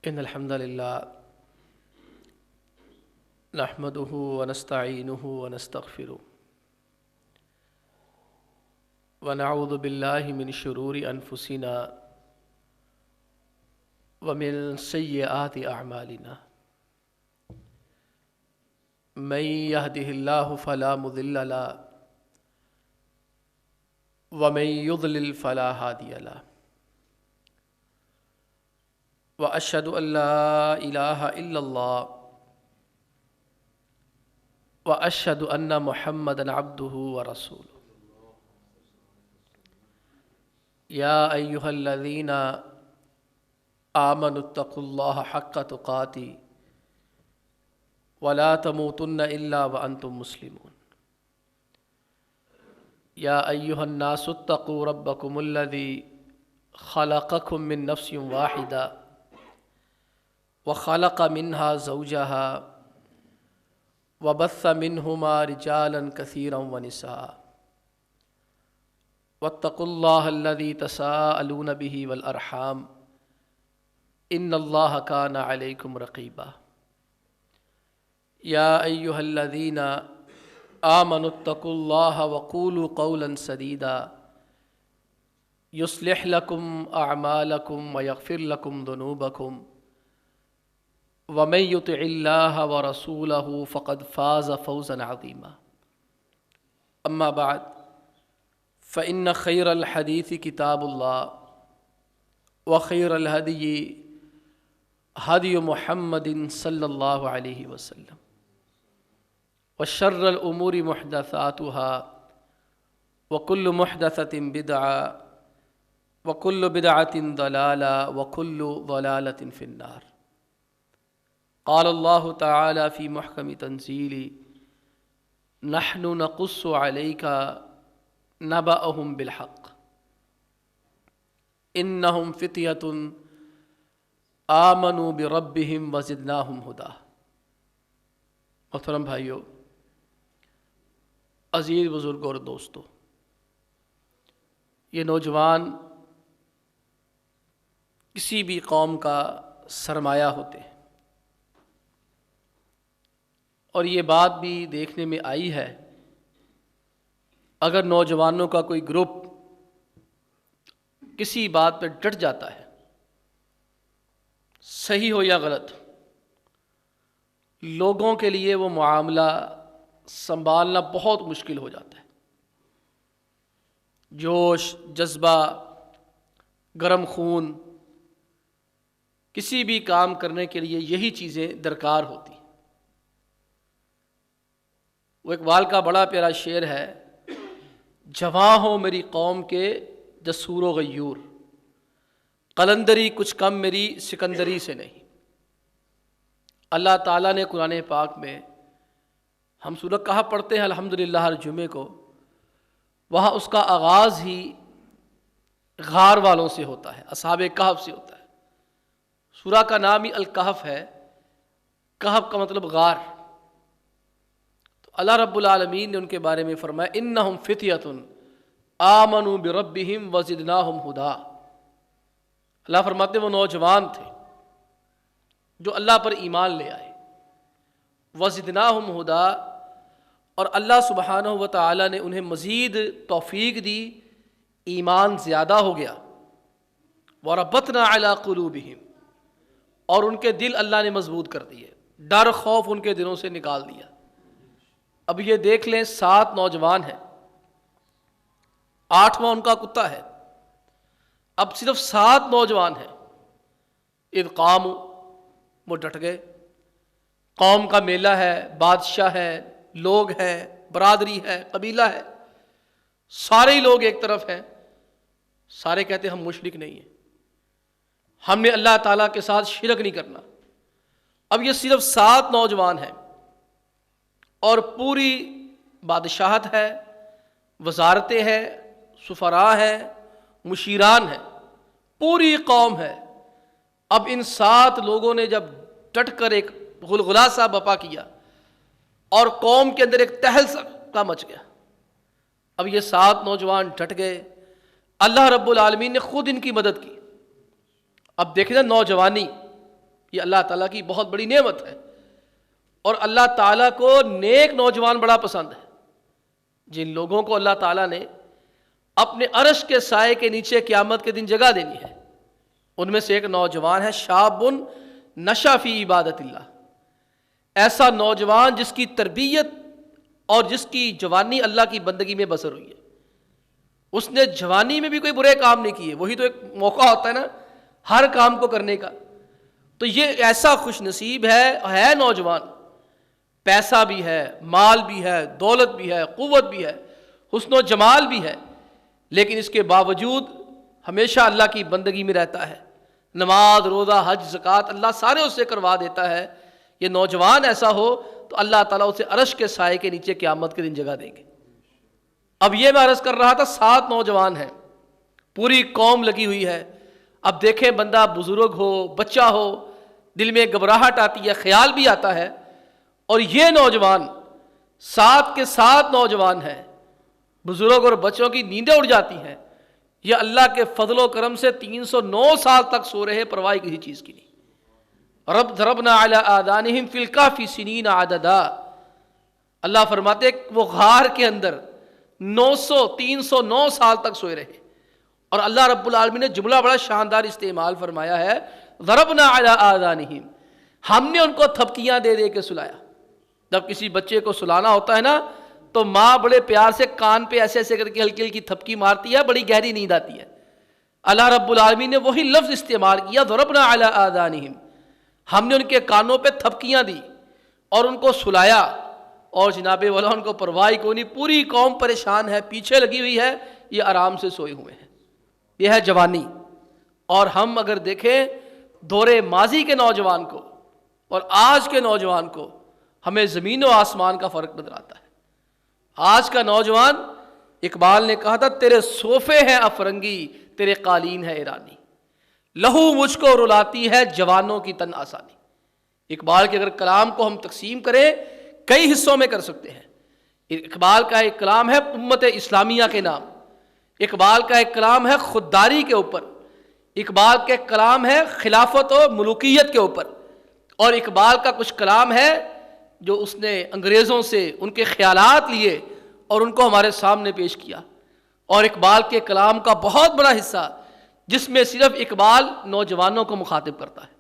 إن الحمد لله نحمده ونستعينه ونستغفره ونعوذ بالله من شرور أنفسنا ومن سيئات أعمالنا من يهده الله فلا مضل له ومن يضلل فلا هادي له وأشهد أن لا إله إلا الله وأشهد أن محمدًا عبده ورسوله يا أيها الذين آمنوا اتقوا الله حق تقاته ولا تموتن إلا وأنتم مسلمون يا أيها الناس اتقوا ربكم الذي خلقكم من نفس واحدة وخلق منها زوجها وبث منهما رجالا كثيرا ونساء واتقوا الله الذي تساءلون به والأرحام إن الله كان عليكم رقيبا يا أيها الذين آمنوا اتقوا الله وقولوا قولا سديدا يصلح لكم أعمالكم ويغفر لكم ذنوبكم ومن يطع الله ورسوله فقد فاز فوزا عظيما أما بعد فإن خير الحديث كتاب الله وخير الهدي هدي محمد صلى الله عليه وسلم وشر الأمور محدثاتها وكل محدثة بدعة وكل بدعة ضلالة وكل ضلالة في النار قال الله تعالى في محكم تنزيله نحن نقص عليك نبأهم بالحق إنهم فتية آمنوا بربهم وزدناهم هدى۔ محترم بھائیو، عزیز بزرگ اور دوستو، یہ نوجوان کسی بھی قوم کا سرمایہ ہوتے ہیں، اور یہ بات بھی دیکھنے میں آئی ہے اگر نوجوانوں کا کوئی گروپ کسی بات پہ ڈٹ جاتا ہے، صحیح ہو یا غلط، لوگوں کے لیے وہ معاملہ سنبھالنا بہت مشکل ہو جاتا ہے۔ جوش، جذبہ، گرم خون، کسی بھی کام کرنے کے لیے یہی چیزیں درکار ہوتی ہیں۔ وہ اقبال کا بڑا پیارا شعر ہے، جواں ہو میری قوم کے جسور و غیور، قلندری کچھ کم میری سکندری سے نہیں۔ اللہ تعالیٰ نے قرآن پاک میں، ہم سورۃ کہف پڑھتے ہیں الحمدللہ ہر جمعے کو، وہاں اس کا آغاز ہی غار والوں سے ہوتا ہے، اصحاب کہف سے ہوتا ہے۔ سورہ کا نام ہی الکہف ہے، کہف کا مطلب غار۔ تو اللہ رب العالمین نے ان کے بارے میں فرمایا انہم فتیۃ آمنوا بربہم وزدناہم ہدی۔ اللہ فرماتے ہیں وہ نوجوان تھے جو اللہ پر ایمان لے آئے، وزدناہم ہدی، اور اللہ سبحانہ و تعالی نے انہیں مزید توفیق دی، ایمان زیادہ ہو گیا۔ وربطنا علی قلوبہم، اور ان کے دل اللہ نے مضبوط کر دیے، ڈر خوف ان کے دلوں سے نکال دیا۔ اب یہ دیکھ لیں 7 نوجوان ہیں، 8واں ان کا کتا ہے، اب صرف 7 نوجوان ہیں۔ اذ قاموا، وہ ڈٹ گئے۔ قوم کا میلہ ہے، بادشاہ ہے، لوگ ہیں، برادری ہے، قبیلہ ہے، سارے ہی لوگ ایک طرف ہیں، سارے کہتے ہیں ہم مشرک نہیں ہیں، ہم نے اللہ تعالیٰ کے ساتھ شرک نہیں کرنا۔ اب یہ صرف 7 نوجوان ہیں اور پوری بادشاہت ہے، وزارتیں ہیں، سفراء ہیں، مشیران ہیں، پوری قوم ہے۔ اب ان 7 لوگوں نے جب ڈٹ کر ایک غلغلہ سا بپا کیا اور قوم کے اندر ایک تہل سا مچ گیا۔ اب یہ 7 نوجوان ڈٹ گئے، اللہ رب العالمین نے خود ان کی مدد کی۔ اب دیکھیں نا، نوجوانی یہ اللہ تعالیٰ کی بہت بڑی نعمت ہے، اور اللہ تعالیٰ کو نیک نوجوان بڑا پسند ہے۔ جن لوگوں کو اللہ تعالیٰ نے اپنے عرش کے سائے کے نیچے قیامت کے دن جگہ دینی ہے، ان میں سے ایک نوجوان ہے شاب نشا فی عبادت اللہ، ایسا نوجوان جس کی تربیت اور جس کی جوانی اللہ کی بندگی میں بسر ہوئی ہے۔ اس نے جوانی میں بھی کوئی برے کام نہیں کیے، وہی تو ایک موقع ہوتا ہے نا ہر کام کو کرنے کا۔ تو یہ ایسا خوش نصیب ہے نوجوان، پیسہ بھی ہے، مال بھی ہے، دولت بھی ہے، قوت بھی ہے، حسن و جمال بھی ہے، لیکن اس کے باوجود ہمیشہ اللہ کی بندگی میں رہتا ہے، نماز روزہ حج زکوٰۃ اللہ سارے اس سے کروا دیتا ہے۔ یہ نوجوان ایسا ہو تو اللہ تعالیٰ اسے عرش کے سائے کے نیچے قیامت کے دن جگہ دیں گے۔ اب یہ میں عرض کر رہا تھا 7 نوجوان ہیں، پوری قوم لگی ہوئی ہے۔ اب دیکھیں بندہ بزرگ ہو، بچہ ہو، دل میں گھبراہٹ آتی ہے، خیال بھی آتا ہے، اور یہ نوجوان 7 کے 7 نوجوان ہیں، بزرگ اور بچوں کی نیندیں اڑ جاتی ہیں۔ یہ اللہ کے فضل و کرم سے 309 سال تک سو رہے، پرواہ کسی چیز کی نہیں۔ رب ضربنا علی آذانہم فی الکہف سنین عددا، اللہ فرماتے وہ غار کے اندر 309 سال تک سوئے رہے، اور اللہ رب العالمین نے جملہ بڑا شاندار استعمال فرمایا ہے، ضربنا علی آذانہم، ہم نے ان کو تھپکیاں دے دے کے سلایا۔ جب کسی بچے کو سلانا ہوتا ہے نا تو ماں بڑے پیار سے کان پہ ایسے ایسے کر کے ہلکی ہلکی تھپکی مارتی ہے، بڑی گہری نیند آتی ہے۔ اللہ رب العالمین نے وہی لفظ استعمال کیا، ضربنا علی آذانہم، ہم نے ان کے کانوں پہ تھپکیاں دی اور ان کو سلایا، اور جناب والا ان کو پرواہ کو نہیں، پوری قوم پریشان ہے، پیچھے لگی ہوئی ہے، یہ آرام سے سوئے ہوئے ہیں۔ یہ ہے جوانی۔ اور ہم اگر دیکھیں دور ماضی کے نوجوان کو اور آج کے نوجوان کو، ہمیں زمین و آسمان کا فرق نظر آتا ہے۔ آج کا نوجوان، اقبال نے کہا تھا تیرے صوفے ہیں افرنگی، تیرے قالین ہے ایرانی، لہو مجھ کو رلاتی ہے جوانوں کی تن آسانی۔ اقبال کے اگر کلام کو ہم تقسیم کریں کئی حصوں میں کر سکتے ہیں۔ اقبال کا ایک کلام ہے امت اسلامیہ کے نام، اقبال کا ایک کلام ہے خودداری کے اوپر، اقبال کا ایک کلام ہے خلافت و ملوکیت کے اوپر، اور اقبال کا کچھ کلام ہے جو اس نے انگریزوں سے ان کے خیالات لیے اور ان کو ہمارے سامنے پیش کیا۔ اور اقبال کے کلام کا بہت بڑا حصہ جس میں صرف اقبال نوجوانوں کو مخاطب کرتا ہے،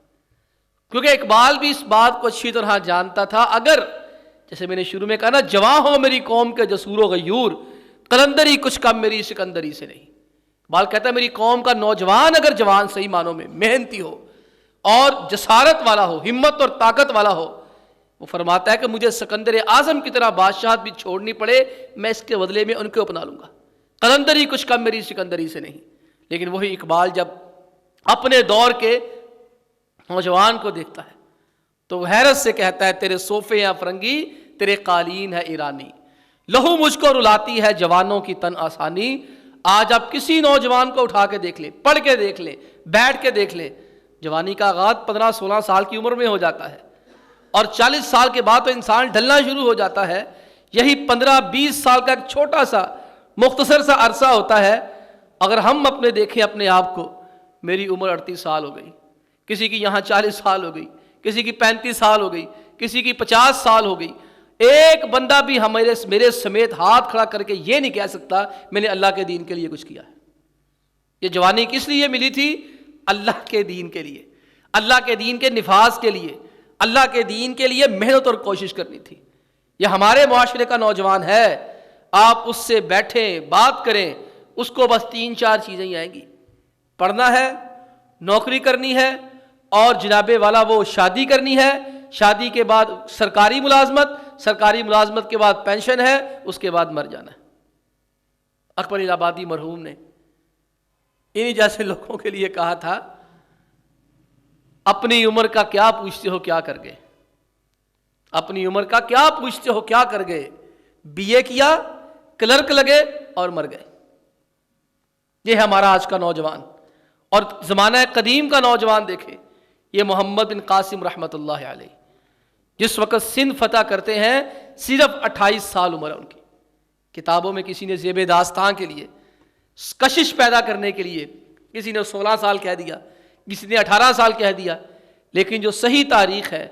کیونکہ اقبال بھی اس بات کو اچھی طرح جانتا تھا، اگر جیسے میں نے شروع میں کہا نا، جواں ہو میری قوم کے جسور و غیور، قلندری کچھ کم میری سکندری سے نہیں۔ اقبال کہتا ہے میری قوم کا نوجوان اگر جوان صحیح معنوں میں محنتی ہو اور جسارت والا ہو، ہمت اور طاقت والا ہو، وہ فرماتا ہے کہ مجھے سکندر اعظم کی طرح بادشاہت بھی چھوڑنی پڑے، میں اس کے بدلے میں ان کو اپنا لوں گا، قلندری کچھ کم میری سکندری سے نہیں۔ لیکن وہی اقبال جب اپنے دور کے نوجوان کو دیکھتا ہے تو حیرت سے کہتا ہے تیرے صوفے ہیں فرنگی، تیرے قالین ہے ایرانی، لہو مجھ کو رلاتی ہے جوانوں کی تن آسانی۔ آج آپ کسی نوجوان کو اٹھا کے دیکھ لیں، پڑھ کے دیکھ لیں، بیٹھ کے دیکھ لیں، جوانی کا آغاز 15-16 سال کی عمر میں ہو جاتا ہے، اور 40 سال کے بعد تو انسان ڈھلنا شروع ہو جاتا ہے۔ یہی 15-20 سال کا ایک چھوٹا سا مختصر سا عرصہ ہوتا ہے۔ اگر ہم اپنے دیکھیں اپنے آپ کو، میری عمر 38 سال ہو گئی، کسی کی یہاں 40 سال ہو گئی، کسی کی 35 سال ہو گئی، کسی کی 50 سال ہو گئی، ایک بندہ بھی میرے سمیت ہاتھ کھڑا کر کے یہ نہیں کہہ سکتا میں نے اللہ کے دین کے لیے کچھ کیا ہے۔ یہ جوانی کس لیے ملی تھی؟ اللہ کے دین کے لیے، اللہ کے دین کے نفاذ کے لیے، اللہ کے دین کے لیے محنت اور کوشش کرنی تھی۔ یہ ہمارے معاشرے کا نوجوان ہے، آپ اس سے بیٹھیں بات کریں، اس کو بس 3-4 چیزیں ہی آئیں گی، پڑھنا ہے، نوکری کرنی ہے، اور جناب والا وہ شادی کرنی ہے، شادی کے بعد سرکاری ملازمت، سرکاری ملازمت کے بعد پینشن ہے، اس کے بعد مر جانا ہے۔ اکبر الہ آبادی مرحوم نے انہی جیسے لوگوں کے لیے کہا تھا اپنی عمر کا کیا پوچھتے ہو کیا کر گئے، اپنی عمر کا کیا پوچھتے ہو کیا کر گئے، بی اے کیا، کلرک لگے اور مر گئے۔ یہ ہے ہمارا آج کا نوجوان۔ اور زمانہ قدیم کا نوجوان دیکھے، یہ محمد بن قاسم رحمۃ اللہ علیہ جس وقت سندھ فتح کرتے ہیں صرف 28 سال عمر ہے ان کی۔ کتابوں میں کسی نے زیب داستان کے لیے، کشش پیدا کرنے کے لیے کسی نے 16 سال کہہ دیا، کسی نے 18 سال کہہ دیا، لیکن جو صحیح تاریخ ہے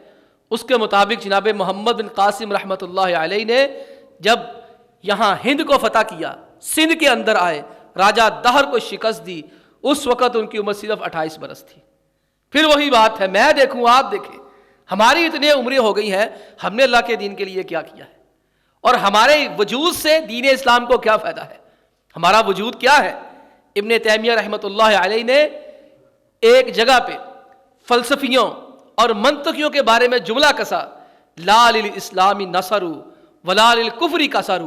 اس کے مطابق جناب محمد بن قاسم رحمۃ اللہ علیہ نے جب یہاں ہند کو فتح کیا، سندھ کے اندر آئے، راجہ دہر کو شکست دی، اس وقت ان کی عمر صرف 28 برس تھی۔ پھر وہی بات ہے، میں دیکھوں آپ دیکھیں، ہماری اتنی عمریں ہو گئی ہیں، ہم نے اللہ کے دین کے لیے کیا کیا ہے، اور ہمارے وجود سے دین اسلام کو کیا فائدہ ہے، ہمارا وجود کیا ہے۔ ابن تیمیہ رحمۃ اللہ علیہ نے ایک جگہ پہ فلسفیوں اور منطقیوں کے بارے میں جملہ کسا، لا للاسلام نصر ولا للکفر کسر،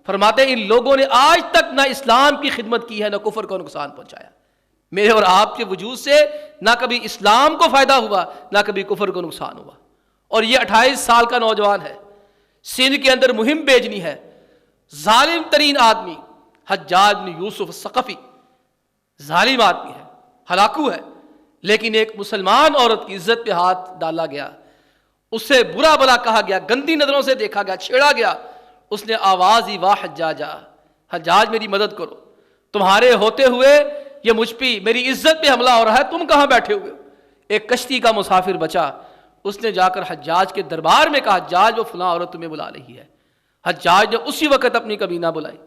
فرماتے ہیں ان لوگوں نے آج تک نہ اسلام کی خدمت کی ہے نہ کفر کو نقصان پہنچایا۔ میرے اور آپ کے وجود سے نہ کبھی اسلام کو فائدہ ہوا نہ کبھی کفر کو نقصان ہوا، اور یہ 28 سال کا نوجوان ہے، سندھ کے اندر مہم بھیجنی ہے، ظالم ترین آدمی حجاج بن یوسف الثقفی ظالم آدمی ہے، ہلاکو ہے، لیکن ایک مسلمان عورت کی عزت پہ ہاتھ ڈالا گیا، اس سے برا بلا کہا گیا، گندی نظروں سے دیکھا گیا، چھیڑا گیا، اس نے آواز ہی واہ حجاجا، حجاج میری مدد کرو، تمہارے ہوتے ہوئے یہ مجھ پہ میری عزت پہ حملہ ہو رہا ہے، تم کہاں بیٹھے ہوئے ہو؟ ایک کشتی کا مسافر بچا، اس نے جا کر حجاج کے دربار میں کہا حجاج وہ فلاں عورت تمہیں بلا رہی ہے۔ حجاج نے اسی وقت اپنی کبینہ بلائی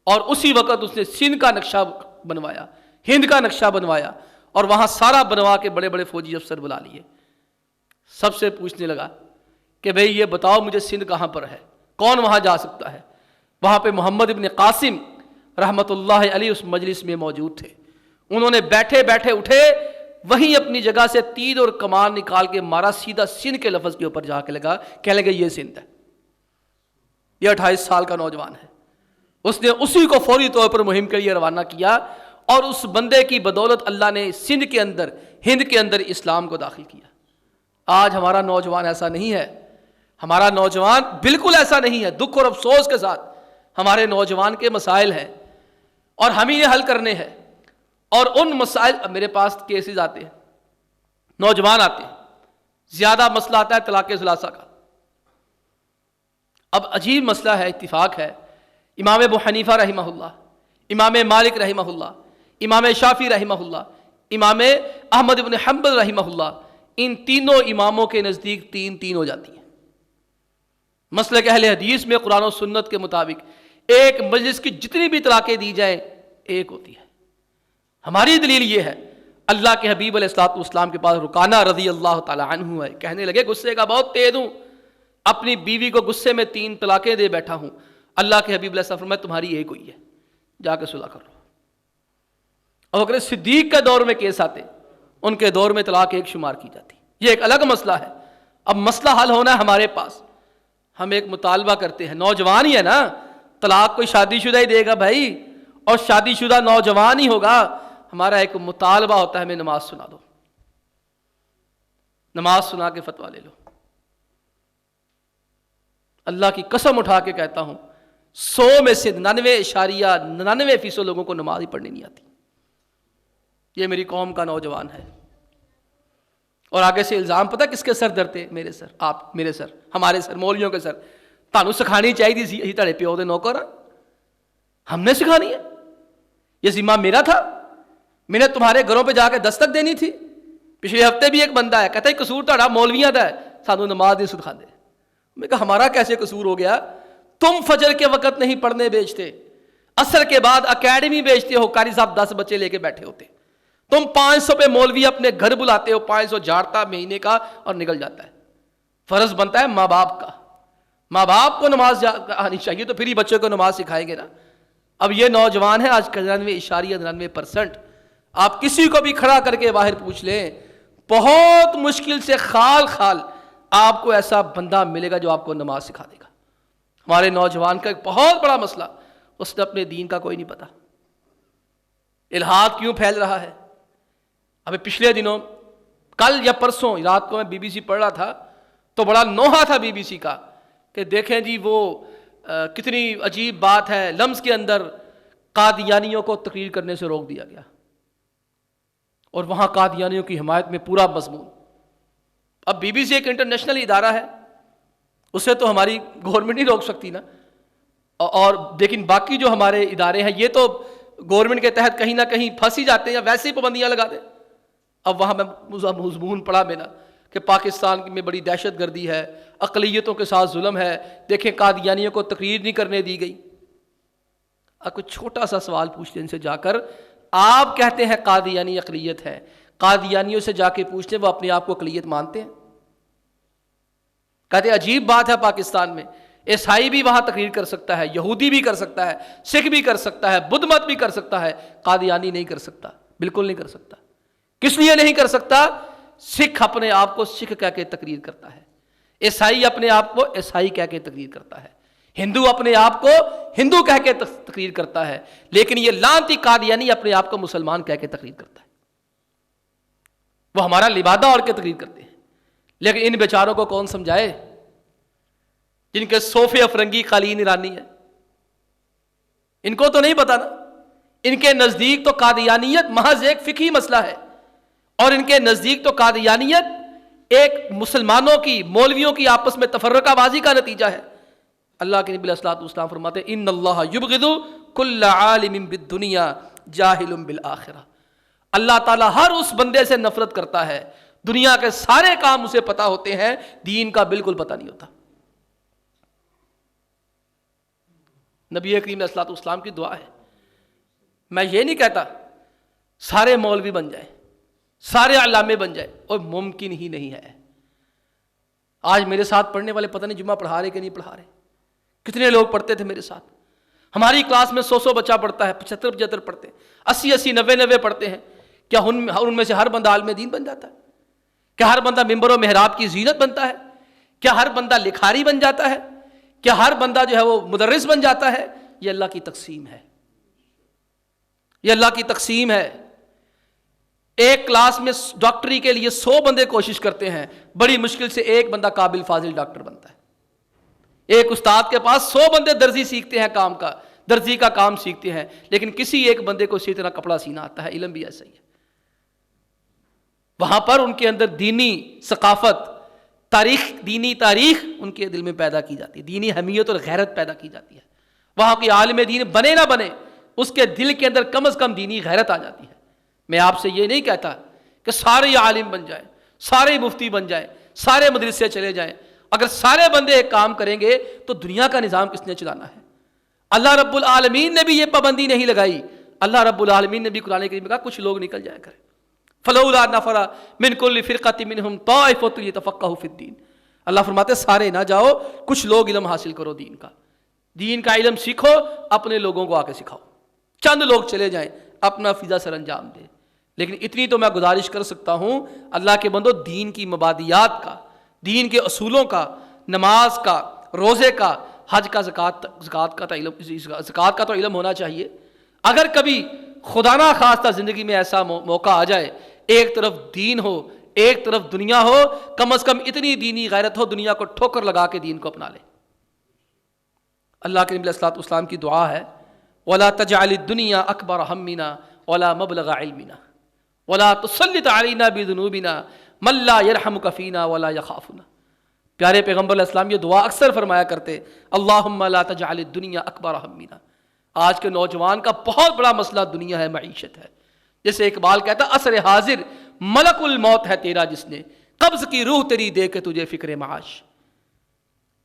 اور اسی وقت اس نے سندھ کا نقشہ بنوایا، ہند کا نقشہ بنوایا، اور وہاں سارا بنوا کے بڑے بڑے فوجی افسر بلا لیے۔ سب سے پوچھنے لگا کہ بھئی یہ بتاؤ مجھے سندھ کہاں پر ہے، کون وہاں جا سکتا ہے؟ وہاں پہ محمد ابن قاسم رحمۃ اللہ علیہ اس مجلس میں موجود تھے، انہوں نے بیٹھے بیٹھے اٹھے، وہیں اپنی جگہ سے تیر اور کمان نکال کے مارا، سیدھا سندھ کے لفظ کے اوپر جا کے لگا، کہنے لگے یہ سندھ ہے۔ یہ 28 سال کا نوجوان ہے، اس نے اسی کو فوری طور پر مہم کے لیے روانہ کیا، اور اس بندے کی بدولت اللہ نے سندھ کے اندر، ہند کے اندر اسلام کو داخل کیا۔ آج ہمارا نوجوان ایسا نہیں ہے، ہمارا نوجوان بالکل ایسا نہیں ہے، دکھ اور افسوس کے ساتھ ہمارے نوجوان کے مسائل ہیں اور ہم ہی حل کرنے ہیں، اور ان مسائل، میرے پاس کیسز آتے ہیں، نوجوان آتے ہیں، زیادہ مسئلہ آتا ہے طلاق ثلاثہ کا۔ اب عجیب مسئلہ ہے، اتفاق ہے، امام ابو حنیفہ رحمہ اللہ، امام مالک رحمہ اللہ، امام شافعی رحمہ اللہ، امام احمد بن حنبل رحمہ اللہ، ان تینوں اماموں کے نزدیک تین ہو جاتی ہیں۔ مسلک اہل حدیث میں قرآن و سنت کے مطابق ایک مجلس کی جتنی بھی طلاقیں دی جائیں ایک ہوتی ہے۔ ہماری دلیل یہ ہے، اللہ کے حبیب علیہ الصلوۃ والسلام کے پاس رکانہ رضی اللہ تعالی عنہ ہے، کہنے لگے غصے کا بہت تیز ہوں، اپنی بیوی کو غصے میں 3 طلاقیں دے بیٹھا ہوں۔ اللہ کے حبیب علیہ السلام فرمایا تمہاری ایک ہوئی ہے، جا کے صلح کر لو۔ ابو بکر صدیق کے دور میں کیس آتے، ان کے دور میں طلاق ایک شمار کی جاتی، یہ ایک الگ مسئلہ ہے۔ اب مسئلہ حل ہونا ہے ہمارے پاس، ہم ایک مطالبہ کرتے ہیں، نوجوان ہی ہے نا، طلاق کوئی شادی شدہ ہی دے گا بھائی، اور شادی شدہ نوجوان ہی ہوگا۔ ہمارا ایک مطالبہ ہوتا ہے، ہمیں نماز سنا دو، نماز سنا کے فتویٰ لے لو۔ اللہ کی قسم اٹھا کے کہتا ہوں، 100 میں سے 99.99% لوگوں کو نماز ہی پڑھنی نہیں آتی۔ یہ میری قوم کا نوجوان ہے، اور آگے سے الزام پتہ کس کے سر دھرتے؟ میرے سر، آپ میرے سر، ہمارے سر، مولویوں کے سر۔ تانوں سکھانی چاہیے تھی، اسی تڑے پیو دے نوکر، ہم نے سکھانی ہے، یہ ذمہ میرا تھا، میں نے تمہارے گھروں پہ جا کے دستک دینی تھی۔ پچھلے ہفتے بھی ایک بندہ ہے کہتا ہے قصور تہاڈا مولویاں دا ہے، سانوں نماز نہیں سکھاندے۔ میں کہا ہمارا کیسے قصور ہو گیا؟ تم فجر کے وقت نہیں پڑھنے بیچتے، عصر کے بعد اکیڈمی بیچتے ہو، قاری صاحب 10 بچے لے کے بیٹھے ہوتے، تم 500 پہ مولوی اپنے گھر بلاتے ہو، 500 جھاڑتا مہینے کا اور نکل جاتا ہے۔ فرض بنتا ہے ماں باپ کا، ماں باپ کو نماز آنی چاہیے، تو پھر ہی بچوں کو نماز سکھائیں گے نا۔ اب یہ نوجوان ہے آج 99.99%، آپ کسی کو بھی کھڑا کر کے باہر پوچھ لیں، بہت مشکل سے خال آپ کو ایسا بندہ ملے گا جو آپ کو نماز سکھا دے گا۔ ہمارے نوجوان کا ایک بہت بڑا مسئلہ، اس نے اپنے دین کا کوئی نہیں پتا۔ الحاد کیوں پھیل رہا ہے؟ ابھی پچھلے دنوں، کل یا پرسوں رات کو میں BBC پڑھ رہا تھا، تو بڑا نوحہ تھا BBC کا کہ دیکھیں جی وہ کتنی عجیب بات ہے، لمس کے اندر قادیانیوں کو تقریر کرنے سے روک دیا گیا، اور وہاں قادیانیوں کی حمایت میں پورا مضمون۔ اب BBC ایک انٹرنیشنل ادارہ ہے، اسے تو ہماری گورنمنٹ نہیں روک سکتی نا، اور لیکن باقی جو ہمارے ادارے ہیں یہ تو گورنمنٹ کے تحت کہیں نہ کہیں پھنس ہی جاتے ہیں یا ویسے ہی پابندیاں لگا دیں۔ اب وہاں میں مضمون پڑھا، میں نا کہ پاکستان میں بڑی دہشت گردی ہے، اقلیتوں کے ساتھ ظلم ہے، دیکھیں قادیانیوں کو تقریر نہیں کرنے دی گئی۔ آپ کو چھوٹا سا سوال پوچھ لیں ان سے جا کر، آپ کہتے ہیں قادیانی اقلیت ہے، قادیانیوں سے جا کے پوچھتے ہیں وہ اپنے آپ کو اقلیت مانتے ہیں؟ کہتے ہیں عجیب بات ہے، پاکستان میں عیسائی بھی وہاں تقریر کر سکتا ہے، یہودی بھی کر سکتا ہے، سکھ بھی کر سکتا ہے، بدھ مت بھی کر سکتا ہے، قادیانی نہیں کر سکتا، بالکل نہیں کر سکتا۔ کس لیے نہیں کر سکتا؟ سکھ اپنے آپ کو سکھ کہہ کے تقریر کرتا ہے، عیسائی اپنے آپ کو عیسائی کہہ کے تقریر کرتا ہے، ہندو اپنے آپ کو ہندو کہہ کے تقریر کرتا ہے، لیکن یہ لعنتی قادیانی اپنے آپ کو مسلمان کہہ کے تقریر کرتا ہے۔ وہ ہمارا لبادہ اور کے تقریر کرتے ہیں، لیکن ان بیچاروں کو کون سمجھائے جن کے صوفے افرنگی قالین ایرانی ہے؟ ان کو تو نہیں پتا نا، ان کے نزدیک تو قادیانیت محض ایک فقہی مسئلہ ہے، اور ان کے نزدیک تو قادیانیت ایک مسلمانوں کی، مولویوں کی آپس میں تفرقہ بازی کا نتیجہ ہے۔ اللہ کے نبی علیہ السلام فرماتے ہیں ان اللہ یبغض کل عالم بالدنیا جاہل بالآخرہ، اللہ تعالیٰ ہر اس بندے سے نفرت کرتا ہے دنیا کے سارے کام اسے پتا ہوتے ہیں، دین کا بالکل پتہ نہیں ہوتا۔ نبی کریم علیہ السلام کی دعا ہے، میں یہ نہیں کہتا سارے مولوی بن جائیں، سارے علامے بن جائیں، اور ممکن ہی نہیں ہے۔ آج میرے ساتھ پڑھنے والے پتہ نہیں جمعہ پڑھا رہے کہ نہیں پڑھا رہے، کتنے لوگ پڑھتے تھے میرے ساتھ، ہماری کلاس میں 100 بچہ پڑھتا ہے، 75 پڑھتے ہیں، 80 90 پڑھتے ہیں، کیا ان میں سے ہر بندہ عالم دین بن جاتا ہے؟ کیا ہر بندہ ممبر و محراب کی زینت بنتا ہے؟ کیا ہر بندہ لکھاری بن جاتا ہے؟ کیا ہر بندہ جو ہے وہ مدرس بن جاتا ہے؟ یہ اللہ کی تقسیم ہے، یہ اللہ کی تقسیم ہے۔ ایک کلاس میں ڈاکٹری کے لیے 100 بندے کوشش کرتے ہیں، بڑی مشکل سے ایک بندہ قابل فاضل ڈاکٹر بنتا ہے۔ ایک استاد کے پاس 100 بندے درزی سیکھتے ہیں، کام کا درزی کا کام سیکھتے ہیں، لیکن کسی ایک بندے کو اسی طرح کپڑا سینا آتا ہے۔ علم بھی ایسا ہی ہے، وہاں پر ان کے اندر دینی ثقافت، دینی تاریخ ان کے دل میں پیدا کی جاتی ہے، دینی حمیت اور غیرت پیدا کی جاتی ہے۔ وہاں کوئی عالم دین بنے نہ بنے، اس کے دل کے اندر کم از کم دینی غیرت آ جاتی ہے۔ میں آپ سے یہ نہیں کہتا کہ سارے عالم بن جائیں، سارے مفتی بن جائیں، سارے مدرسے چلے جائیں۔ اگر سارے بندے ایک کام کریں گے تو دنیا کا نظام کس نے چلانا ہے؟ اللہ رب العالمین نے بھی یہ پابندی نہیں لگائی۔ اللہ رب العالمین نے بھی قرآن کریم میں کہا کچھ لوگ نکل جایا کریں، فلولا نفر من کل فرقۃ منہم طائفۃ لیتفقہوا فی الدین۔ اللہ فرماتے سارے نہ جاؤ، کچھ لوگ علم حاصل کرو، دین کا علم سیکھو، اپنے لوگوں کو آ کے سکھاؤ۔ چند لوگ چلے جائیں، اپنا فضا سر انجام دیں۔ لیکن اتنی تو میں گزارش کر سکتا ہوں، اللہ کے بندو، دین کی مبادیات کا، دین کے اصولوں کا، نماز کا، روزے کا، حج کا، زکوٰۃ کا تو علم ہونا چاہیے۔ اگر کبھی خدا نہ خواستہ زندگی میں ایسا موقع آ جائے، ایک طرف دین ہو، ایک طرف دنیا ہو، کم از کم اتنی دینی غیرت ہو، دنیا کو ٹھوکر لگا کے دین کو اپنا لے۔ اللہ کے نبی علیہ السلام کی دعا ہے وَلَا تَجْعَلِ الدُّنْيَا أَكْبَرَ هَمِّنَا وَلَا مَبْلَغَ عِلْمِنَا وَلَا تُسَلِّطْ عَلَيْنَا بِذُنُوبِنَا مَن لَّا يَرْحَمُكَ فِينَا وَلَا يَخَافُنَا۔ پیارے پیغمبر علیہ السلام یہ دعا اکثر فرمایا کرتے، اللہم لا تجعل الدنیا اکبر ہمنا۔ آج کے نوجوان کا بہت بڑا مسئلہ دنیا ہے، معیشت ہے۔ جیسے اقبال کہتا عصر حاضر ملک الموت ہے تیرا، جس نے قبض کی روح تیری دے کے تجھے فکر معاش۔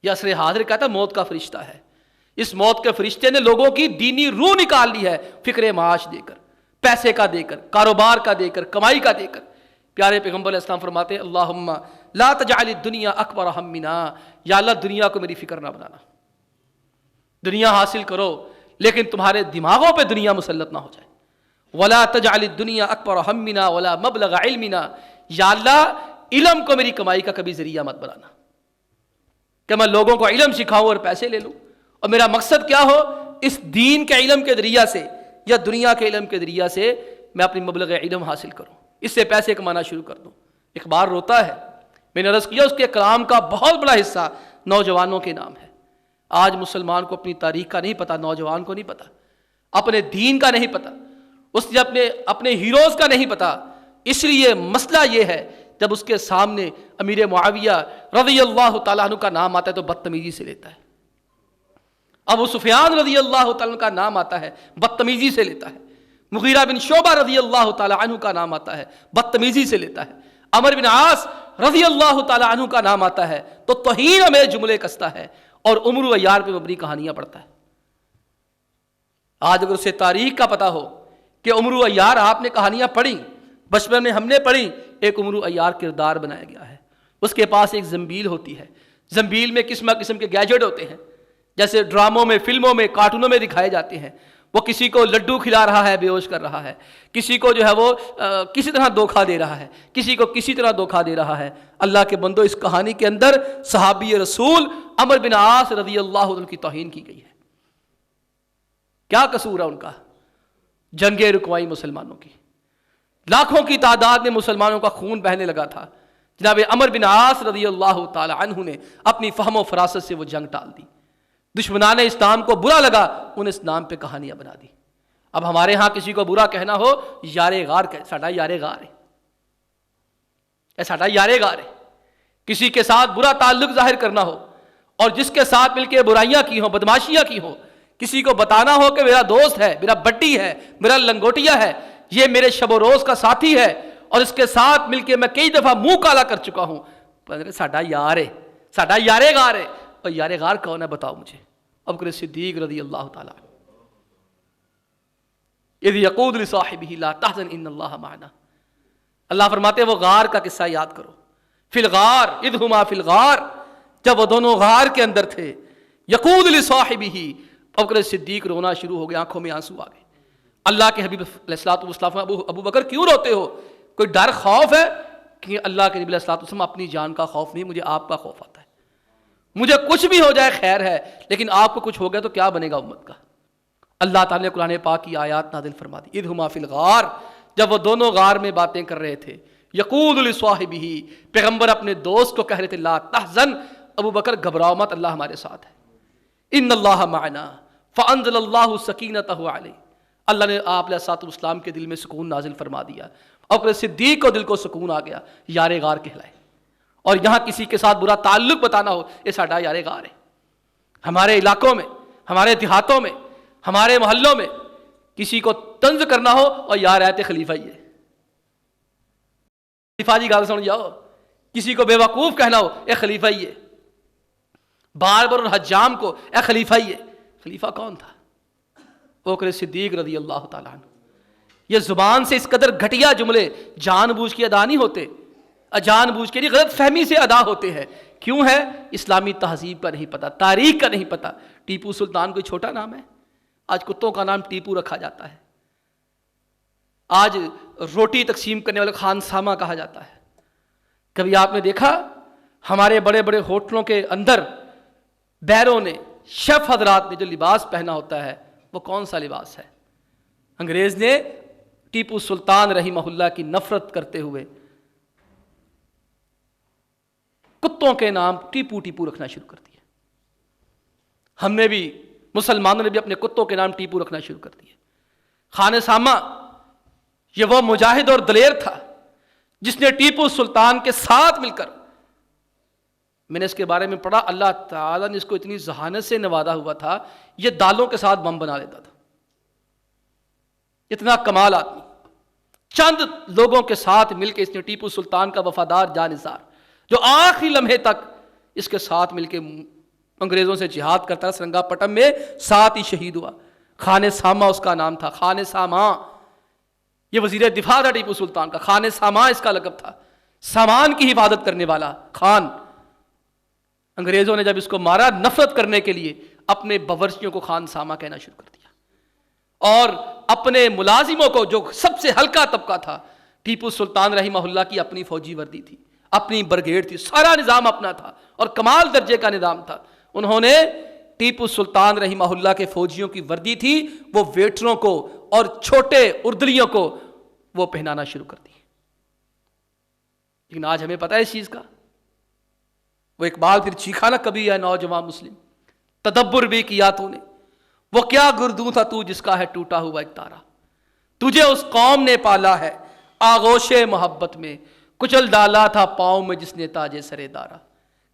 یہ عصر حاضر کہتا موت کا فرشتہ ہے، اس موت کے فرشتے نے لوگوں کی دینی روح نکال لی ہے فکر معاش دے کر، پیسے کا دے کر، کاروبار کا دے کر، کمائی کا دے کر۔ پیارے پیغمبر علیہ السلام فرماتے ہیں اللہم لا تجعل الدنیا اکبر ہمنا، یا اللہ دنیا کو میری فکر نہ بنانا۔ دنیا حاصل کرو لیکن تمہارے دماغوں پہ دنیا مسلط نہ ہو جائے۔ ولا تجعل الدنیا اکبر ہمنا ولا مبلغ علمنا، یا اللہ علم کو میری کمائی کا کبھی ذریعہ مت بنانا کہ میں لوگوں کو علم سکھاؤں اور پیسے لے لوں، اور میرا مقصد کیا ہو، اس دین کے علم کے ذریعہ سے یا دنیا کے علم کے ذریعہ سے میں اپنی مبلغ علم حاصل کروں، اس سے پیسے کمانا شروع کر دوں۔ اقبال روتا ہے، میں نے عرض کیا اس کے کلام کا بہت بڑا حصہ نوجوانوں کے نام ہے۔ آج مسلمان کو اپنی تاریخ کا نہیں پتا، نوجوان کو نہیں پتا، اپنے دین کا نہیں پتا، اس نے اپنے ہیروز کا نہیں پتا۔ اس لیے مسئلہ یہ ہے جب اس کے سامنے امیر معاویہ رضی اللہ تعالیٰ عنہ کا نام آتا ہے تو بدتمیزی سے لیتا ہے، ابو سفیان رضی اللہ تعالیٰ عنہ کا نام آتا ہے بدتمیزی سے لیتا ہے، مغیرہ بن شعبہ رضی اللہ تعالیٰ عنہ کا نام آتا ہے بدتمیزی سے لیتا ہے، عمر بن عاص رضی اللہ تعالیٰ عنہ کا نام آتا ہے تو توہین میں جملے کستا ہے اور عمر و عیار پہ مبنی کہانیاں پڑھتا ہے۔ آج اگر اسے تاریخ کا پتہ ہو کہ عمر و عیار آپ نے کہانیاں پڑھی، بچپن میں ہم نے پڑھی، ایک عمر و عیار کردار بنایا گیا ہے، اس کے پاس ایک زنبیل ہوتی ہے، زنبیل میں قسم کے گیجٹ ہوتے ہیں، جیسے ڈراموں میں، فلموں میں، کارٹونوں میں دکھائے جاتے ہیں۔ وہ کسی کو لڈو کھلا رہا ہے، بے ہوش کر رہا ہے، کسی کو جو ہے وہ کسی طرح دھوکہ دے رہا ہے، کسی کو کسی طرح دھوکہ دے رہا ہے۔ اللہ کے بندو، اس کہانی کے اندر صحابی رسول عمرو بن عاص رضی اللہ عنہ کی توہین کی گئی ہے۔ کیا قصور ہے ان کا؟ جنگ رکوائی مسلمانوں کی، لاکھوں کی تعداد میں مسلمانوں کا خون بہنے لگا تھا، جناب عمرو بن عاص رضی اللہ تعالی عنہ نے اپنی فہم و فراست سے وہ جنگ ٹال دی۔ دشمنان اسلام کو برا لگا، ان اس نام پہ کہانیاں بنا دی۔ اب ہمارے ہاں کسی کو برا کہنا ہو، یارے غار کہ ساڈا یارے غار ہے، اے ساڈا یارے غار ہے۔ کسی کے ساتھ برا تعلق ظاہر کرنا ہو اور جس کے ساتھ مل کے برائیاں کی ہوں، بدماشیاں کی ہوں، کسی کو بتانا ہو کہ میرا دوست ہے، میرا بڈی ہے، میرا لنگوٹیا ہے، یہ میرے شب و روز کا ساتھی ہے اور اس کے ساتھ مل کے میں کئی دفعہ منہ کالا کر چکا ہوں، ساڈا یار ہے، ساڈا یارے غار ہے۔ اور یارے غار کون ہے بتاؤ مجھے؟ ابوبکر صدیق رضی اللہ تعالیٰ عنہ۔ اذ یقول لصاحبہ لا تحزن ان اللہ معنا، اللہ فرماتے ہیں وہ غار کا قصہ یاد کرو۔ فی الغار اذ ہما فی الغار، جب وہ دونوں غار کے اندر تھے، یقول لصاحبہ، ابوبکر صدیق رونا شروع ہو گیا، آنکھوں میں آنسو آ گئے۔ اللہ کے حبیب علیہ الصلوۃ والسلام، ابو بکر کیوں روتے ہو؟ کوئی ڈر خوف ہے؟ کہ اللہ کے نبی علیہ الصلوۃ والسلام اپنی جان کا خوف نہیں، مجھے آپ کا خوف آتا ہے، مجھے کچھ بھی ہو جائے خیر ہے، لیکن آپ کو کچھ ہو گیا تو کیا بنے گا امت کا؟ اللہ تعالیٰ نے قرآن پاک کی آیات نازل فرما دی۔ اذ ہما فی الغار، جب وہ دونوں غار میں باتیں کر رہے تھے، یقول لصاحبہ، پیغمبر اپنے دوست کو کہہ رہے تھے لا تحزن، ابو بکر گھبراؤ مت، اللہ ہمارے ساتھ ہے، ان اللہ معنا فانزل اللہ سکینتہ علیہ، اللہ نے آپ علیہ الصلوۃ والسلام کے دل میں سکون نازل فرما دیا، اور صدیق کو دل کو سکون آ گیا، یار غار کہلائے۔ اور یہاں کسی کے ساتھ برا تعلق بتانا ہو، یہ ساڈا یار غار ہے۔ ہمارے علاقوں میں، ہمارے دیہاتوں میں، ہمارے محلوں میں کسی کو طنز کرنا ہو اور یار ایت خلیفہ ہی ہے، خلیفہ جی گل سن جاؤ، کسی کو بے وقوف کہنا ہو اے خلیفہ ہی ہے، باربر اور حجام کو اے خلیفہ ہی ہے۔ خلیفہ کون تھا؟ ابوبکر صدیق رضی اللہ تعالیٰ عنہ۔ یہ زبان سے اس قدر گھٹیا جملے جان بوجھ کے ادا نہیں ہوتے، جان بوجھ کے نہیں، غلط فہمی سے ادا ہوتے ہیں۔ کیوں ہے؟ اسلامی تہذیب کا نہیں پتہ، تاریخ کا نہیں پتہ۔ ٹیپو سلطان کوئی چھوٹا نام ہے؟ آج کتوں کا نام ٹیپو رکھا جاتا ہے، آج روٹی تقسیم کرنے والے خان سامہ کہا جاتا ہے۔ کبھی آپ نے دیکھا ہمارے بڑے بڑے ہوٹلوں کے اندر بیروں نے، شیف حضرات نے جو لباس پہنا ہوتا ہے وہ کون سا لباس ہے؟ انگریز نے ٹیپو سلطان رحمہ اللہ کی نفرت کرتے ہوئے کتوں کے نام ٹیپو ٹیپو رکھنا شروع کر دیا۔ ہم نے بھی، مسلمانوں نے بھی اپنے کتوں کے نام ٹیپو رکھنا شروع کر دیا۔ خان سامہ یہ وہ مجاہد اور دلیر تھا جس نے ٹیپو سلطان کے ساتھ مل کر، میں نے اس کے بارے میں پڑھا، اللہ تعالیٰ نے اس کو اتنی ذہانت سے نوازا ہوا تھا، یہ دالوں کے ساتھ بم بنا لیتا تھا، اتنا کمال آدمی۔ چند لوگوں کے ساتھ مل کے اس نے ٹیپو سلطان کا وفادار جانثار، جو آخری لمحے تک اس کے ساتھ مل کے انگریزوں سے جہاد کرتا رہا، سرنگا پٹم میں ساتھ ہی شہید ہوا۔ خان سامہ اس کا نام تھا، خان سامہ، یہ وزیر دفاع تھا ٹیپو سلطان کا، خان سامہ اس کا لقب تھا، سامان کی حفاظت کرنے والا خان۔ انگریزوں نے جب اس کو مارا، نفرت کرنے کے لیے اپنے باورچیوں کو خان سامہ کہنا شروع کر دیا، اور اپنے ملازموں کو، جو سب سے ہلکا طبقہ تھا، ٹیپو سلطان رحمہ اللہ کی اپنی فوجی وردی تھی، اپنی برگیڈ تھی، سارا نظام اپنا تھا اور کمال درجے کا نظام تھا۔ انہوں نے ٹیپو سلطان رحمہ اللہ کے فوجیوں کی وردی تھی، وہ ویٹروں کو اور چھوٹے اردلیوں کو وہ پہنانا شروع کر دی۔ لیکن آج ہمیں پتہ ہے اس چیز کا، وہ اقبال پھر چیخا نہ کبھی ہے نوجوان مسلم، تدبر بھی کیا تو نے، وہ کیا گردوں تھا تو جس کا ہے ٹوٹا ہوا ایک تارا، تجھے اس قوم نے پالا ہے آغوش محبت میں، کچل ڈالا تھا پاؤں میں جس نے تاج سرے دارا۔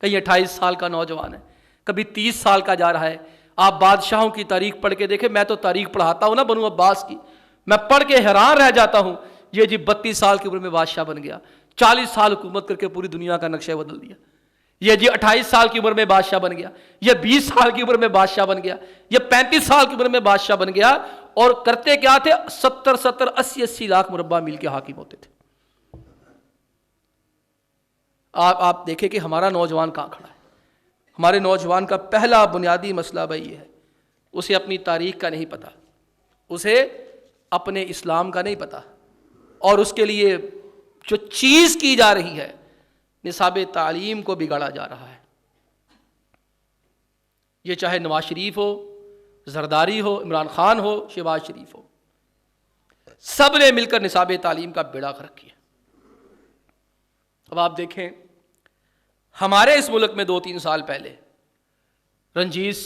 کہیں 28 سال کا نوجوان ہے، کبھی 30 سال کا جا رہا ہے۔ آپ بادشاہوں کی تاریخ پڑھ کے دیکھیں، میں تو تاریخ پڑھاتا ہوں نا بنو عباس کی، میں پڑھ کے حیران رہ جاتا ہوں، یہ جی 32 سال کی عمر میں بادشاہ بن گیا، 40 سال حکومت کر کے پوری دنیا کا نقشہ بدل دیا. یہ جی 28 سال کی عمر میں بادشاہ بن گیا, یہ 20 سال کی عمر میں بادشاہ بن گیا, یہ 35 سال کی عمر میں بادشاہ بن گیا, اور کرتے کیا تھے؟ 70 80 لاکھ مربع میل کے حاکم ہوتے تھے. آپ دیکھیں کہ ہمارا نوجوان کہاں کھڑا ہے. ہمارے نوجوان کا پہلا بنیادی مسئلہ بھائی یہ ہے, اسے اپنی تاریخ کا نہیں پتہ, اسے اپنے اسلام کا نہیں پتہ, اور اس کے لیے جو چیز کی جا رہی ہے نصاب تعلیم کو بگاڑا جا رہا ہے. یہ چاہے نواز شریف ہو, زرداری ہو, عمران خان ہو, شہباز شریف ہو, سب نے مل کر نصاب تعلیم کا بیڑا غرق کیا. اب آپ دیکھیں ہمارے اس ملک میں 2-3 سال پہلے رنجیت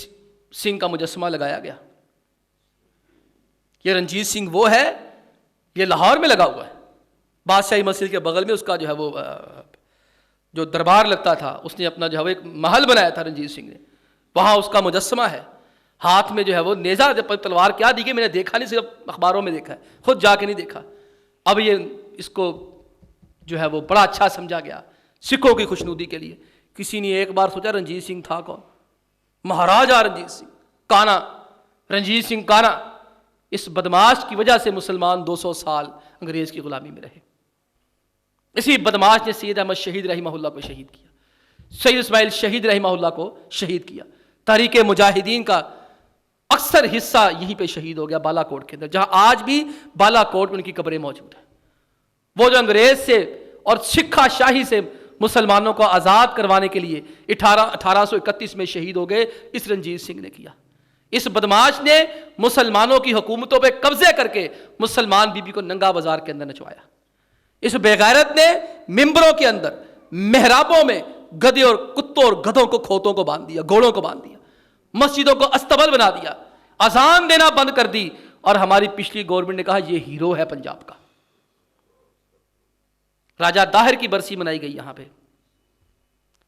سنگھ کا مجسمہ لگایا گیا. یہ رنجیت سنگھ وہ ہے, یہ لاہور میں لگا ہوا ہے, بادشاہی مسجد کے بغل میں اس کا جو ہے وہ جو دربار لگتا تھا, اس نے اپنا جو ہے وہ ایک محل بنایا تھا رنجیت سنگھ نے, وہاں اس کا مجسمہ ہے. ہاتھ میں جو ہے وہ نیزہ, تلوار کیا دی گئی میں نے دیکھا نہیں, صرف اخباروں میں دیکھا ہے, خود جا کے نہیں دیکھا. اب یہ اس کو جو ہے وہ بڑا اچھا سمجھا گیا سکھوں کی خوشنودی کے لیے. کسی نے ایک بار سوچا رنجیت سنگھ تھا کون؟ مہاراجا رنجیت سنگھ کانا, رنجیت سنگھ کانا. اس بدماش کی وجہ سے مسلمان 200 سال انگریز کی غلامی میں رہے. اسی بدماش نے سید احمد شہید رحمہ اللہ کو شہید کیا, سید اسماعیل شہید رحمہ اللہ کو شہید کیا. تحریک مجاہدین کا اکثر حصہ یہیں پہ شہید ہو گیا بالا کوٹ کے اندر, جہاں آج بھی بالا کوٹ میں ان کی قبریں موجود ہیں. وہ جو انگریز سے اور سکھا شاہی سے مسلمانوں کو آزاد کروانے کے لیے 1831 میں شہید ہو گئے, اس رنجیت سنگھ نے کیا. اس بدماش نے مسلمانوں کی حکومتوں پہ قبضے کر کے مسلمان بی بی کو ننگا بازار کے اندر نچوایا. اس بے غیرت نے ممبروں کے اندر, محرابوں میں گدھے اور کتوں اور گدھوں کو, کھوتوں کو باندھ دیا, گھوڑوں کو باندھ دیا, مسجدوں کو استبل بنا دیا, اذان دینا بند کر دی. اور ہماری پچھلی گورنمنٹ نے کہا یہ ہیرو ہے پنجاب کا. راجہ طاہر کی برسی منائی گئی یہاں پہ.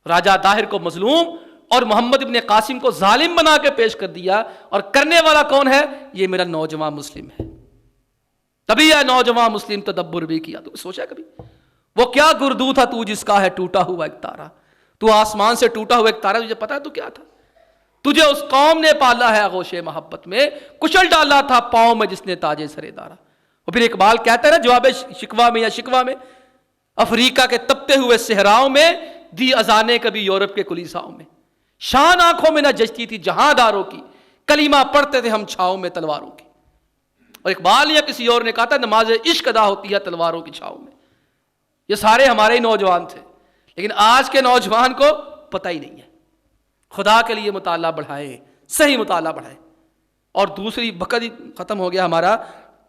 راجہ طاہر کو مظلوم اور محمد ابن قاسم کو ظالم بنا کے پیش کر دیا, اور کرنے والا کون ہے؟ یہ میرا نوجوان مسلم ہے. تبھی یہ نوجوان مسلم تدبر بھی کیا. تو سوچا کبھی وہ کیا گردو تھا تو جس کا ہے ٹوٹا ہوا ایک تارا, تو آسمان سے ٹوٹا ہوا ایک تارا, تجھے پتا ہے تو کیا تھا؟ تجھے اس قوم نے پالا ہے آغوش محبت میں, کچل ڈالا تھا پاؤں میں جس نے تاج سرے دارا. اور پھر اقبال کہتا ہے نا جواب شکوہ میں یا شکوہ میں, افریقہ کے تپتے ہوئے صحراؤں میں دی اذانیں کبھی یورپ کے کلیساؤں میں, شان آنکھوں میں نہ جچتی تھی جہاں داروں کی, کلمہ پڑھتے تھے ہم چھاؤں میں تلواروں کی. اور اقبال یا کسی اور نے کہا تھا نماز عشق ادا ہوتی ہے تلواروں کی چھاؤں میں. یہ سارے ہمارے ہی نوجوان تھے, لیکن آج کے نوجوان کو پتہ ہی نہیں ہے. خدا کے لیے مطالعہ بڑھائیں, صحیح مطالعہ بڑھائیں. اور دوسری وقت ہی ختم ہو گیا ہمارا,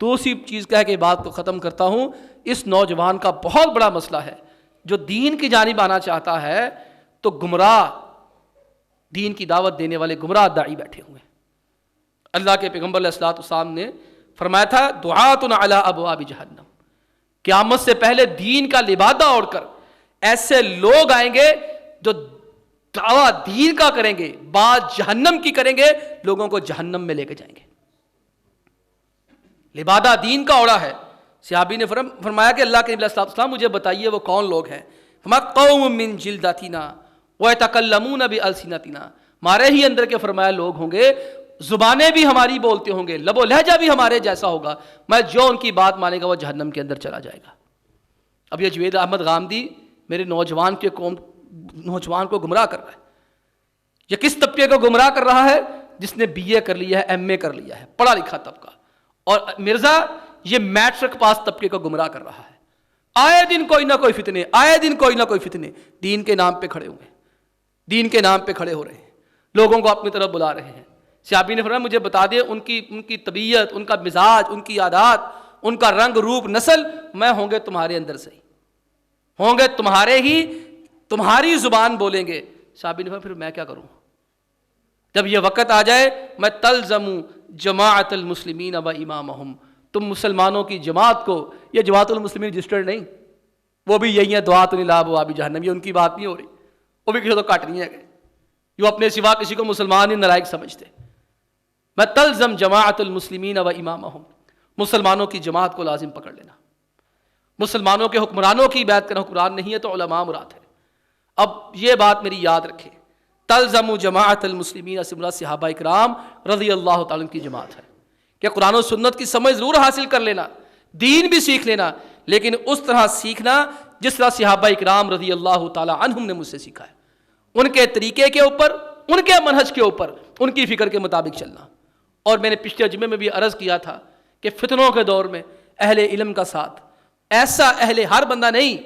دوسری چیز کہہ کے بات کو ختم کرتا ہوں. اس نوجوان کا بہت بڑا مسئلہ ہے, جو دین کی جانب آنا چاہتا ہے تو گمراہ, دین کی دعوت دینے والے گمراہ داعی بیٹھے ہوئے. اللہ کے پیغمبر علیہ الصلوۃ والسلام نے فرمایا تھا دعات علی ابواب جہنم, قیامت سے پہلے دین کا لبادہ اوڑھ کر ایسے لوگ آئیں گے جو دعویٰ دین کا کریں گے, بات جہنم کی کریں گے, لوگوں کو جہنم میں لے کے جائیں گے. لبادہ دین کا اوڑھا ہے. صحابی نے فرمایا کہ اللہ کے نبی علیہ السلام مجھے بتائیے وہ کون لوگ ہیں. فرمایا قوم من جلدتنا ویتکلمون بالسنتنا, ہمارے ہی اندر کے فرمایا لوگ ہوں گے, زبانیں بھی ہماری بولتے ہوں گے, لب و لہجہ بھی ہمارے جیسا ہوگا, میں جو ان کی بات مانے گا وہ جہنم کے اندر چلا جائے گا. اب یہ جوید احمد غامدی میرے نوجوان کو گمراہ کر رہا ہے. یہ کس طبقے کو گمراہ کر رہا ہے؟ جس نے بی اے کر لیا ہے, ایم اے کر لیا ہے, پڑھا لکھا طبقہ. اور مرزا یہ میٹرک پاس طبقے کو گمراہ کر رہا ہے. آئے دن کوئی نہ کوئی فتنے, آئے دن کوئی نہ کوئی فتنے, دین کے نام پہ کھڑے ہوئے, دین کے نام پہ کھڑے ہو رہے ہیں, لوگوں کو اپنی طرف بلا رہے ہیں. صحابی نے فرمایا مجھے بتا دے ان کی طبیعت, ان کا مزاج, ان کی عادات, ان کا رنگ روپ نسل, میں ہوں گے تمہارے اندر سے ہی, ہوں گے تمہارے ہی, تمہاری زبان بولیں گے. صحابی نے فرمایا پھر میں کیا کروں؟ جب یہ وقت آ جائے میں تلزم جماعت المسلمین و امامہم, تم مسلمانوں کی جماعت کو, یہ جماعت المسلمین رجسٹرڈ نہیں, وہ بھی یہی ہے دعات الی ابواب جہنم, یہ ان کی بات نہیں ہو رہی, وہ بھی کسی تو کٹ نہیں ہے کہ جو اپنے سوا کسی کو مسلمان ہی نالائق سمجھتے. میں تلزم جماعت المسلمین و امامہم, مسلمانوں کی جماعت کو لازم پکڑ لینا. مسلمانوں کے حکمرانوں کی بیعت کرنا حکمران نہیں ہے تو علماء مراد ہے۔ اب یہ بات میری یاد رکھیں، تلزم جماعت المسلمین سے مراد صحابہ اکرام رضی اللہ تعالیٰ عنہ کی جماعت ہے کہ قرآن و سنت کی سمجھ ضرور حاصل کر لینا، دین بھی سیکھ لینا، لیکن اس طرح سیکھنا جس طرح صحابہ اکرام رضی اللہ تعالیٰ عنہم نے مجھ سے سیکھا ہے، ان کے طریقے کے اوپر، ان کے منہج کے اوپر، ان کی فکر کے مطابق چلنا۔ اور میں نے پچھلے جمعے میں بھی عرض کیا تھا کہ فتنوں کے دور میں اہل علم کا ساتھ، ایسا ہر بندہ نہیں،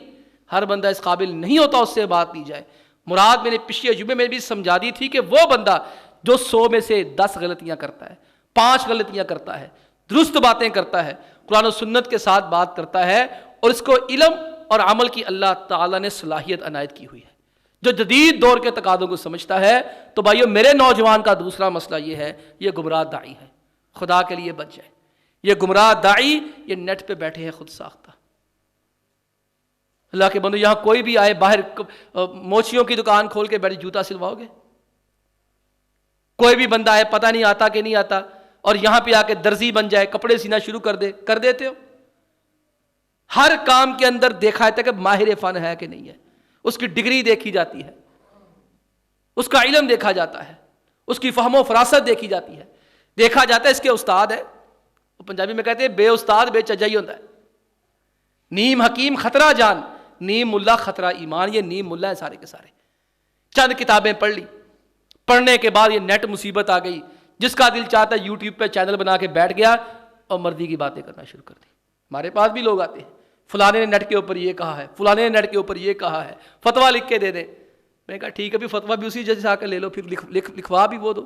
ہر بندہ اس قابل نہیں ہوتا اس سے بات لی جائے۔ مراد میں نے پچھلے جمعے میں بھی سمجھا دی تھی کہ وہ بندہ جو 100 میں سے 10 غلطیاں کرتا ہے، 5 غلطیاں کرتا ہے، درست باتیں کرتا ہے، قرآن و سنت کے ساتھ بات کرتا ہے، اور اس کو علم اور عمل کی اللہ تعالیٰ نے صلاحیت عنایت کی ہوئی ہے، جو جدید دور کے تقاضوں کو سمجھتا ہے، تو بھائیو میرے نوجوان کا دوسرا مسئلہ یہ ہے، یہ گمراہ داعی ہے، خدا کے لیے بچ جائے۔ یہ گمراہ داعی یہ نیٹ پہ بیٹھے ہیں خود ساختہ۔ اللہ کے بندو، یہاں کوئی بھی آئے باہر موچیوں کی دکان کھول کے بیٹھ جوتا سلواؤ گے؟ کوئی بھی بندہ آئے پتہ نہیں آتا کہ نہیں آتا اور یہاں پہ آ کے درزی بن جائے، کپڑے سینا شروع کر دیتے ہو؟ ہر کام کے اندر دیکھا جاتا ہے کہ ماہر فن ہے کہ نہیں ہے، اس کی ڈگری دیکھی جاتی ہے، اس کا علم دیکھا جاتا ہے، اس کی فہم و فراست دیکھی جاتی ہے، دیکھا جاتا ہے اس کے استاد ہے۔ پنجابی میں کہتے ہیں بے استاد بے چجا ہی ہوتا ہے۔ نیم حکیم خطرہ جان، نیم ملا خطرہ ایمان، یہ نیم ملا ہے سارے کے سارے۔ چند کتابیں پڑھ لی، پڑھنے کے بعد یہ نیٹ مصیبت آ گئی، جس کا دل چاہتا ہے یوٹیوب پہ چینل بنا کے بیٹھ گیا اور مرضی کی باتیں کرنا شروع کر دی۔ ہمارے پاس بھی لوگ آتے ہیں، فلانے نے نیٹ کے اوپر یہ کہا ہے، فلانے نے نیٹ کے اوپر یہ کہا ہے، فتویٰ لکھ کے دے دیں۔ میں نے کہا ٹھیک ہے بھی فتویٰ بھی اسی جیسے آ کے لے لو، پھر لکھوا بھی وہ دو،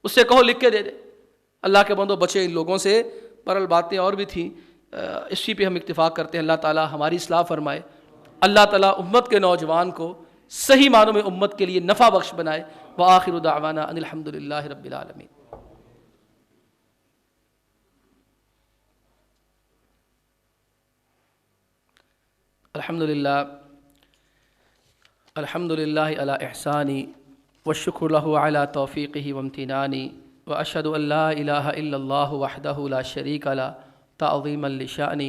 اس سے کہو لکھ کے دے دے۔ اللہ کے بندو بچے ان لوگوں سے، برحال باتیں اور بھی تھیں، اسی پہ ہم اکتفا کرتے ہیں۔ اللہ تعالیٰ ہماری اصلاح فرمائے، اللہ تعالیٰ امت کے نوجوان کو صحیح معنوں میں امت کے لیے نفع بخش بنائے۔ وآخر دعوانا ان الحمدللہ رب العالمین۔ الحمدللہ علی احسانی والشکر لہ علی توفیقہ وامتنانی، واشہد ان لا الہ الا اللہ وحدہ لا شریک لہ تعظیما لشأنہ،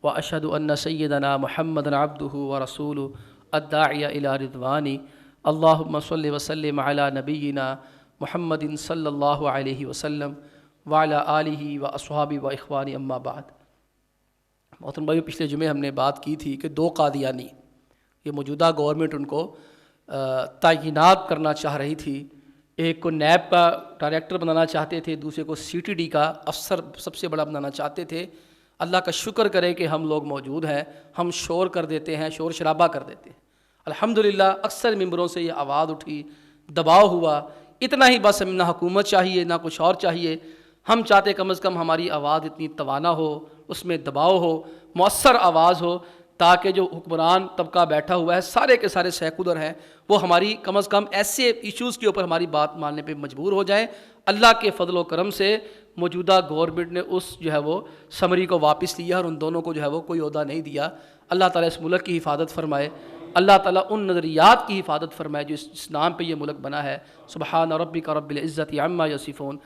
واشہد ان سیدنا محمد عبدہ ورسولہ الداعی الی رضوانہ۔ اللہم صل وسلم علی نبینا محمد صلی اللہ علیہ وسلم وعلی آلہ واصحابہ واخوانہ، اما بعد۔ محترم بھائی، پچھلے جمعے ہم نے بات کی تھی کہ 2 قادیانی، یہ موجودہ گورنمنٹ ان کو تعینات کرنا چاہ رہی تھی، ایک کو نیب کا ڈائریکٹر بنانا چاہتے تھے، دوسرے کو CTD کا افسر سب سے بڑا بنانا چاہتے تھے۔ اللہ کا شکر کرے کہ ہم لوگ موجود ہیں، ہم شور کر دیتے ہیں، شور شرابہ کر دیتے ہیں۔ الحمدللہ اکثر ممبروں سے یہ آواز اٹھی، دباؤ ہوا، اتنا ہی بس، ہمیں نہ حکومت چاہیے نہ کچھ اور چاہیے، ہم چاہتے کم از کم ہماری آواز اتنی توانا ہو، اس میں دباؤ ہو، مؤثر آواز ہو، تاکہ جو حکمران طبقہ بیٹھا ہوا ہے سارے کے سارے سیکولر ہیں، وہ ہماری کم از کم ایسے ایشوز کے اوپر ہماری بات ماننے پہ مجبور ہو جائیں۔ اللہ کے فضل و کرم سے موجودہ گورنمنٹ نے اس جو ہے وہ سمری کو واپس لیا اور ان دونوں کو جو ہے وہ کوئی عہدہ نہیں دیا۔ اللہ تعالیٰ اس ملک کی حفاظت فرمائے، اللہ تعالیٰ ان نظریات کی حفاظت فرمائے جو اس نام پہ یہ ملک بنا ہے۔ سبحان ربک رب العزت عما یصفون